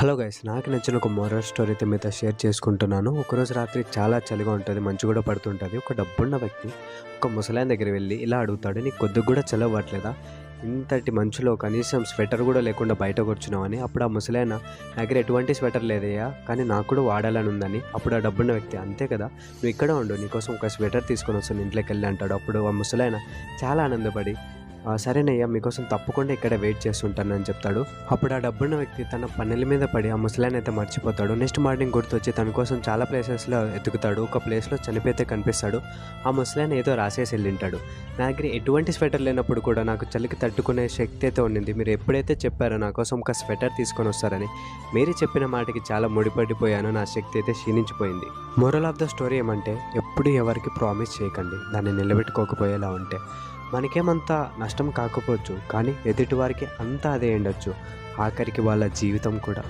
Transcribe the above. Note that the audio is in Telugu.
హలో గైస్, నాకు నచ్చిన ఒక మోరల్ స్టోరీ అయితే మీతో షేర్ చేసుకుంటున్నాను. ఒకరోజు రాత్రి చాలా చలిగా ఉంటుంది, మంచు కూడా పడుతుంటుంది. ఒక డబ్బున్న వ్యక్తి ఒక ముసలాయన దగ్గరికి వెళ్ళి ఇలా అడుగుతాడు, నీకు కొద్దిగా కూడా చలి అవ్వట్లేదా? ఇంతటి మంచులో కనీసం స్వెటర్ కూడా లేకుండా బయట కూర్చున్నామని. అప్పుడు ఆ ముసలాయన, నా దగ్గర ఎటువంటి స్వెటర్ లేదయ్యా, కానీ నాకు కూడా వాడాలని ఉందని. అప్పుడు ఆ డబ్బున్న వ్యక్తి, అంతే కదా, నువ్వు ఇక్కడ ఉండు, నీకోసం ఒక స్వెటర్ తీసుకొని వస్తాను ఇంట్లోకి వెళ్ళి అంటాడు. అప్పుడు ఆ ముసలాయన చాలా ఆనందపడి, సరేనయ్యా, మీకోసం తప్పకుండా ఇక్కడ వెయిట్ చేస్తుంటానని చెప్తాడు. అప్పుడు ఆ డబ్బున్న వ్యక్తి తన పనుల మీద పడి ఆ ముసలాయన అయితే మర్చిపోతాడు. నెక్స్ట్ మార్నింగ్ గుర్తొచ్చి తన కోసం చాలా ప్లేసెస్లో ఎతుకుతాడు. ఒక ప్లేస్లో చనిపోతే కనిపిస్తాడు. ఆ ముసలాయన ఏదో రాసేసి వెళ్ళింటాడు, నా దగ్గర ఎటువంటి స్వెటర్ లేనప్పుడు కూడా నాకు చలికి తట్టుకునే శక్తి అయితే ఉండింది. మీరు ఎప్పుడైతే చెప్పారో నా కోసం ఒక స్వెటర్ తీసుకొని వస్తారని, మీరు చెప్పిన మాటకి చాలా ముడిపడిపోయాను. నా శక్తి అయితే క్షీణించిపోయింది. మోరల్ ఆఫ్ ద స్టోరీ ఏమంటే, ఎప్పుడు ఎవరికి ప్రామిస్ చేయకండి దాన్ని నిలబెట్టుకోకపోయేలా ఉంటే. మనకేమంత నష్టం కాకపోవచ్చు, కానీ ఎదుటి వారికి అంతా అదే ఉండొచ్చు, ఆఖరికి వాళ్ళ జీవితం కూడా.